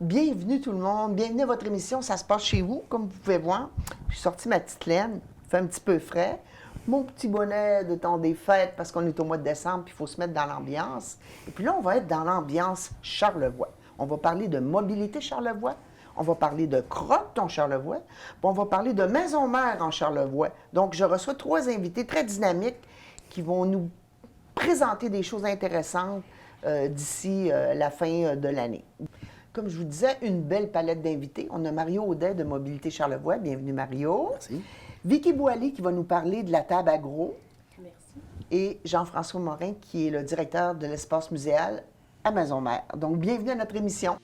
Bienvenue tout le monde, bienvenue à votre émission, ça se passe chez vous, comme vous pouvez voir. J'ai sorti ma petite laine, il fait un petit peu frais. Mon petit bonnet de temps des fêtes parce qu'on est au mois de décembre puis il faut se mettre dans l'ambiance. Et puis là, on va être dans l'ambiance Charlevoix. On va parler de mobilité Charlevoix, on va parler de Croque-Ton Charlevoix, puis on va parler de Maison-Mère en Charlevoix. Donc, je reçois 3 invités très dynamiques qui vont nous présenter des choses intéressantes d'ici la fin de l'année. Comme je vous disais, une belle palette d'invités. On a Mario Audet de Mobilité Charlevoix. Bienvenue, Mario. Merci. Vicky Boily qui va nous parler de la table agro. Merci. Et Jean-François Morin qui est le directeur de l'espace muséal à Maison-Mère. Donc, bienvenue à notre émission.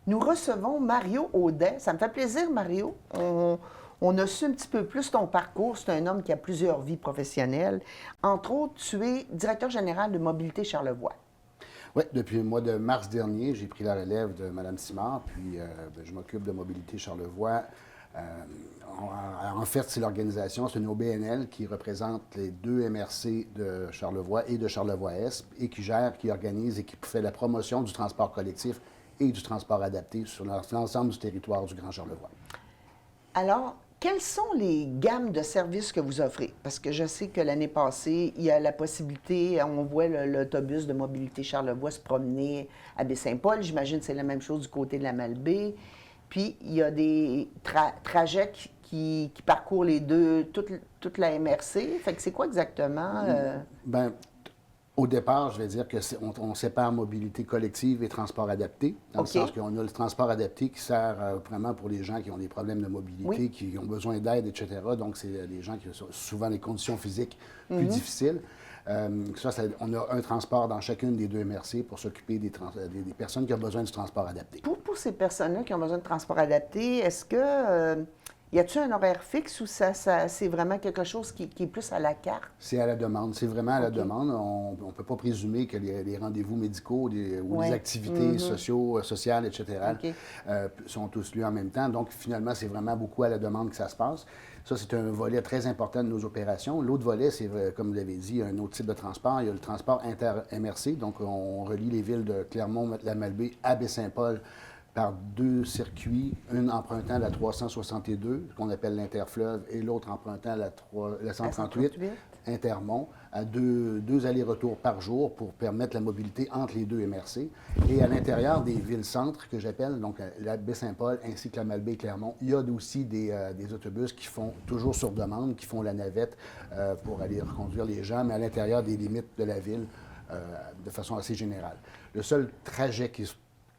Nous recevons Mario Audet. Ça me fait plaisir, Mario. On a su un petit peu plus ton parcours. C'est un homme qui a plusieurs vies professionnelles. Entre autres, tu es directeur général de Mobilité Charlevoix. Oui, depuis le mois de mars dernier, j'ai pris la relève de Mme Simard, puis je m'occupe de Mobilité Charlevoix. En fait, c'est l'organisation, c'est une OBNL qui représente les 2 MRC de Charlevoix et de Charlevoix-Est et qui gère, qui organise et qui fait la promotion du transport collectif et du transport adapté sur l'ensemble du territoire du Grand Charlevoix. Alors, quelles sont les gammes de services que vous offrez? Parce que je sais que l'année passée, il y a la possibilité, on voit l'autobus de Mobilité Charlevoix se promener à Baie-Saint-Paul. J'imagine que c'est la même chose du côté de la Malbaie. Puis, il y a des trajets qui parcourent les deux, toute la MRC. Fait que c'est quoi exactement? Au départ, je vais dire qu'on sépare mobilité collective et transport adapté, dans le sens qu'on a le transport adapté qui sert vraiment pour les gens qui ont des problèmes de mobilité, qui ont besoin d'aide, etc. Donc, c'est des gens qui ont souvent des conditions physiques plus difficiles. On a un transport dans chacune des 2 MRC pour s'occuper des personnes qui ont besoin du transport adapté. Pour ces personnes-là qui ont besoin de transport adapté, est-ce que... y a-t-il un horaire fixe ou c'est vraiment quelque chose qui est plus à la carte? C'est à la demande. C'est vraiment à la demande. On ne peut pas présumer que les rendez-vous médicaux ou les activités sociales, etc., sont tous lus en même temps. Donc, finalement, c'est vraiment beaucoup à la demande que ça se passe. Ça, c'est un volet très important de nos opérations. L'autre volet, c'est, comme vous l'avez dit, un autre type de transport. Il y a le transport inter-MRC. Donc, on relie les villes de Clermont-la-Malbaie à Baie-Saint-Paul par 2 circuits, un empruntant la 362, qu'on appelle l'Interfleuve, et l'autre empruntant la 138, Intermont, à deux allers-retours par jour pour permettre la mobilité entre les 2 MRC. Et à l'intérieur des villes-centres, que j'appelle, donc la Baie-Saint-Paul ainsi que la Malbaie et Clermont, il y a aussi des autobus qui font toujours sur demande, qui font la navette pour aller reconduire les gens, mais à l'intérieur des limites de la ville de façon assez générale. Le seul trajet qui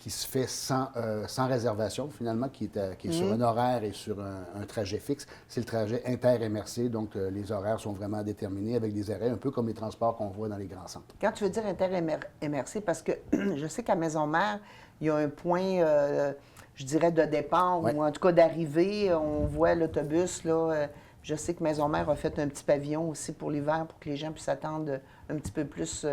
se fait sans réservation, finalement, qui est sur un horaire et sur un trajet fixe. C'est le trajet inter-MRC, donc les horaires sont vraiment déterminés avec des arrêts, un peu comme les transports qu'on voit dans les grands centres. Quand tu veux dire inter-MRC, parce que je sais qu'à Maison-Mère, il y a un point, je dirais, de départ, ou en tout cas d'arrivée. On voit l'autobus, là. Je sais que Maison-Mère a fait un petit pavillon aussi pour l'hiver, pour que les gens puissent attendre un petit peu plus...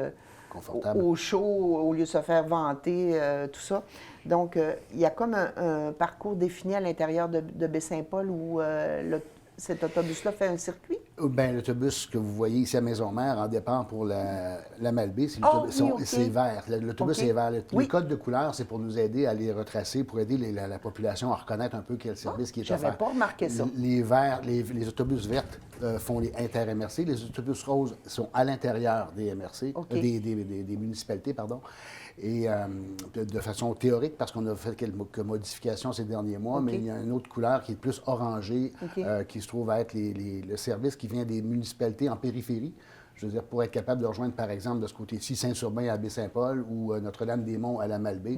au chaud, au lieu de se faire vanter, tout ça. Donc, il y a comme un parcours défini à l'intérieur de Baie-Saint-Paul où cet autobus-là fait un circuit? Bien, l'autobus que vous voyez ici à Maison-Mère, en départ pour la Malbaie, c'est vert. L'autobus est vert. Le code de couleur, c'est pour nous aider à les retracer, pour aider la population à reconnaître un peu quel service qui est offert. Je n'avais pas remarqué ça. Les autobus verts font les inter-MRC. Les autobus roses sont à l'intérieur des MRC, des municipalités, pardon. Et de façon théorique, parce qu'on a fait quelques modifications ces derniers mois, mais il y a une autre couleur qui est plus orangée, qui se trouve à être le service qui vient des municipalités en périphérie. Je veux dire, pour être capable de rejoindre, par exemple, de ce côté-ci, Saint-Urbain à Baie-Saint-Paul ou Notre-Dame-des-Monts à la Malbaie.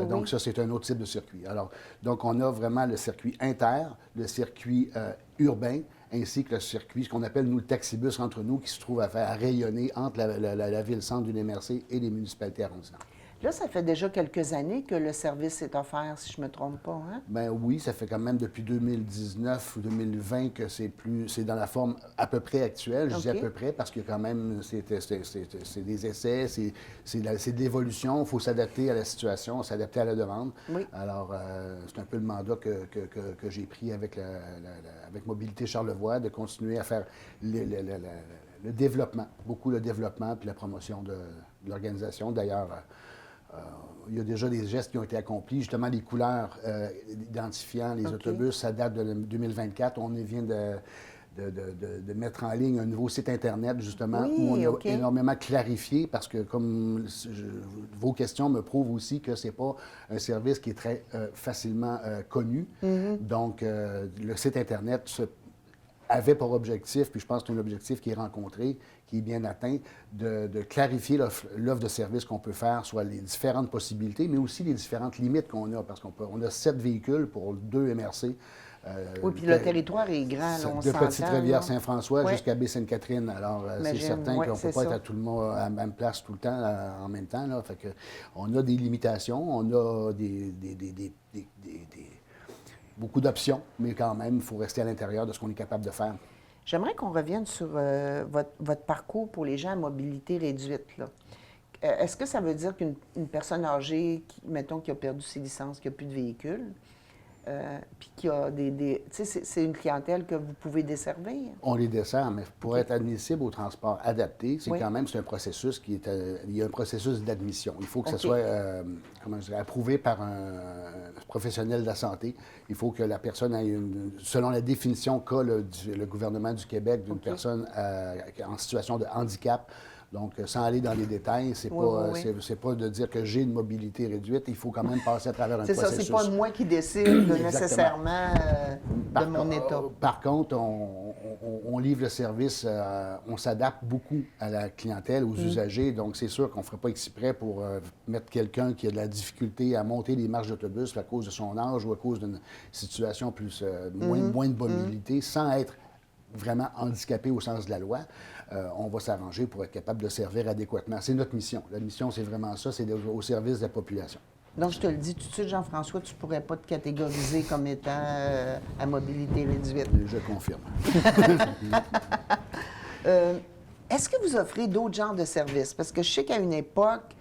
Donc, ça, c'est un autre type de circuit. Alors, donc, on a vraiment le circuit inter, le circuit urbain, ainsi que le circuit, ce qu'on appelle, nous, le taxibus entre nous, qui se trouve à rayonner entre la ville-centre d'une MRC et les municipalités arrondissantes. Là, ça fait déjà quelques années que le service est offert, si je ne me trompe pas, hein? Bien oui, ça fait quand même depuis 2019 ou 2020 que c'est dans la forme à peu près actuelle. Je dis à peu près parce que quand même, c'est des essais, c'est de l'évolution. Il faut s'adapter à la situation, s'adapter à la demande. Oui. Alors, c'est un peu le mandat que j'ai pris avec Mobilité Charlevoix, de continuer à faire le développement, beaucoup le développement puis la promotion de l'organisation. D'ailleurs, il y a déjà des gestes qui ont été accomplis. Justement, les couleurs identifiant les autobus, ça date de 2024. On vient de mettre en ligne un nouveau site Internet, justement, où on a énormément clarifié, parce que, comme vos questions me prouvent aussi que ce n'est pas un service qui est très facilement connu. Donc, le site Internet avait pour objectif, puis je pense que c'est un objectif qui est rencontré, qui est bien atteint, de clarifier l'offre de service qu'on peut faire, soit les différentes possibilités, mais aussi les différentes limites qu'on a, parce qu'on a 7 véhicules pour 2 MRC. Oui, puis le territoire est grand, là, on s'entend. De Petite-Rivière-Saint-François jusqu'à Baie-Sainte-Catherine. Alors, c'est certain qu'on ne peut pas être à tout le monde à la même place tout le temps, en même temps. Là. Fait que, on a des limitations, on a beaucoup d'options, mais quand même, il faut rester à l'intérieur de ce qu'on est capable de faire. J'aimerais qu'on revienne sur votre parcours pour les gens à mobilité réduite, là. Est-ce que ça veut dire qu'une personne âgée, mettons, qui a perdu ses licences, qui n'a plus de véhicule, puis qui a tu sais, c'est une clientèle que vous pouvez desservir? On les dessert, mais pour être admissible au transport adapté, c'est quand même un processus il y a un processus d'admission. Il faut que ça soit, comment je dirais, approuvé par un professionnel de la santé. Il faut que la personne ait selon la définition qu'a le gouvernement du Québec d'une personne en situation de handicap. Donc, sans aller dans les détails, c'est pas de dire que j'ai une mobilité réduite. Il faut quand même passer à travers un processus. C'est ça, c'est pas moi qui décide nécessairement de mon état. Par contre, on livre le service, on s'adapte beaucoup à la clientèle, aux usagers. Donc, c'est sûr qu'on ne ferait pas exprès pour mettre quelqu'un qui a de la difficulté à monter les marches d'autobus à cause de son âge ou à cause d'une situation plus moins de mobilité, sans être vraiment handicapé au sens de la loi. On va s'arranger pour être capable de servir adéquatement. C'est notre mission. La mission, c'est vraiment ça, c'est au service de la population. Donc, je te le dis tout de suite, Jean-François, tu ne pourrais pas te catégoriser comme étant à mobilité réduite. Je confirme. Est-ce que vous offrez d'autres genres de services? Parce que je sais qu'à une époque,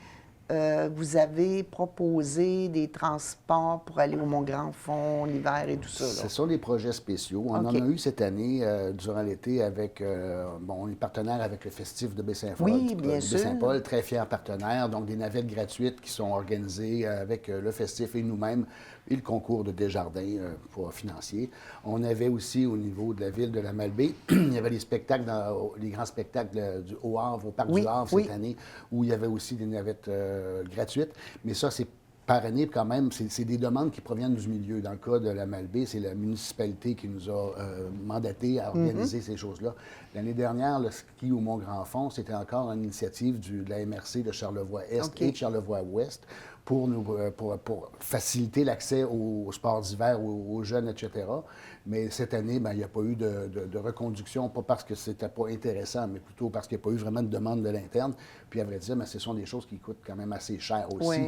vous avez proposé des transports pour aller au Mont-Grand-Fond l'hiver et tout ça. Là. Ce sont des projets spéciaux. On en a eu cette année, durant l'été, avec... on est partenaire avec le Festif de Baie-Saint-Paul. Oui, bien sûr. Baie-Saint-Paul, très fier partenaire. Donc, des navettes gratuites qui sont organisées avec le Festif et nous-mêmes et le concours de Desjardins pour financier. On avait aussi, au niveau de la ville de la Malbaie, il y avait les spectacles, les grands spectacles au Havre, au Parc du Havre cette année, où il y avait aussi des navettes gratuites. Mais ça, c'est par année, quand même, c'est des demandes qui proviennent du milieu. Dans le cas de la Malbaie, c'est la municipalité qui nous a mandaté à organiser ces choses-là. L'année dernière, le ski au Mont-Grand-Fond, c'était encore une initiative de la MRC de Charlevoix-Est et de Charlevoix-Ouest pour faciliter l'accès aux sports d'hiver, aux jeunes, etc. Mais cette année, il n'y a pas eu de reconduction, pas parce que c'était pas intéressant, mais plutôt parce qu'il n'y a pas eu vraiment de demande de l'interne. Puis, à vrai dire, ce sont des choses qui coûtent quand même assez cher aussi.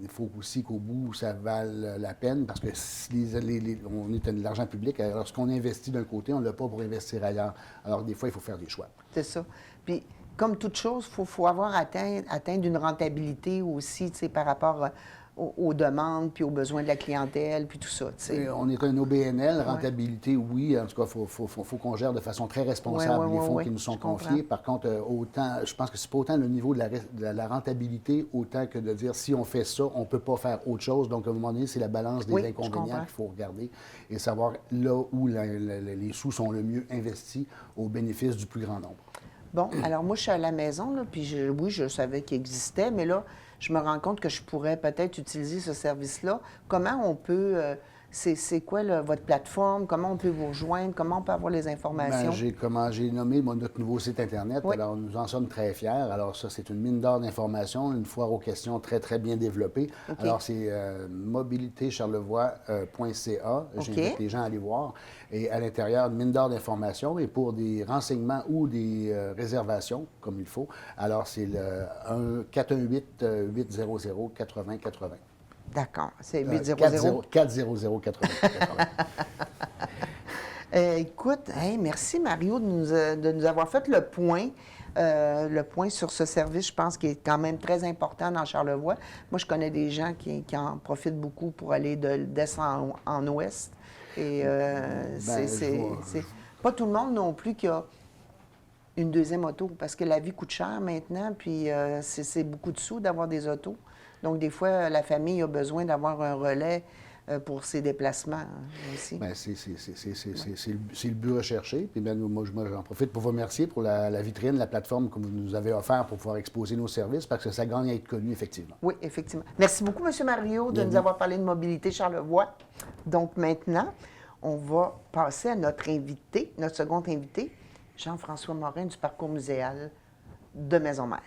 Il faut aussi qu'au bout, ça vale la peine, parce que on est de l'argent public. Alors, ce qu'on investit d'un côté, on ne l'a pas pour investir ailleurs. Alors, des fois, il faut faire des choix. C'est ça. Puis, comme toute chose, il faut avoir atteint une rentabilité aussi, tu sais, par rapport aux demandes, puis aux besoins de la clientèle, puis tout ça, tu sais. On est un OBNL, rentabilité, oui. En tout cas, il faut qu'on gère de façon très responsable les fonds qui nous sont confiés. Par contre, je pense que c'est pas autant le niveau de la rentabilité, autant que de dire si on fait ça, on ne peut pas faire autre chose. Donc, à un moment donné, c'est la balance des inconvénients qu'il faut regarder et savoir là où les sous sont le mieux investis au bénéfice du plus grand nombre. Bon, alors moi, je suis à la maison, là, puis je savais qu'il existait, mais là, je me rends compte que je pourrais peut-être utiliser ce service-là. Comment on peut c'est quoi votre plateforme? Comment on peut vous rejoindre? Comment on peut avoir les informations? J'ai nommé notre nouveau site Internet. Oui. Alors, nous en sommes très fiers. Alors, ça, c'est une mine d'or d'informations, une foire aux questions très, très bien développée. OK. Alors, c'est mobilitécharlevoix.ca. J'invite les gens à aller voir. Et à l'intérieur, une mine d'or d'informations. Et pour des renseignements ou des réservations, comme il faut, alors c'est le 418-800-8080. D'accord. C'est 800. 400-8080. Écoute, hey, merci Mario de nous avoir fait le point sur ce service, je pense, qui est quand même très important dans Charlevoix. Moi, je connais des gens qui en profitent beaucoup pour aller d'est en ouest. Et c'est pas tout le monde non plus qui a une deuxième auto, parce que la vie coûte cher maintenant, puis c'est beaucoup de sous d'avoir des autos. Donc, des fois, la famille a besoin d'avoir un relais pour ses déplacements aussi. Bien, c'est le but recherché. Puis bien, moi, j'en profite pour vous remercier pour la vitrine, la plateforme que vous nous avez offert pour pouvoir exposer nos services, parce que ça gagne à être connu, effectivement. Oui, effectivement. Merci beaucoup, M. Mario, de nous avoir parlé de Mobilité Charlevoix. Donc, maintenant, on va passer à notre invité, notre second invité, Jean-François Morin du Parcours muséal de Maisonneuve.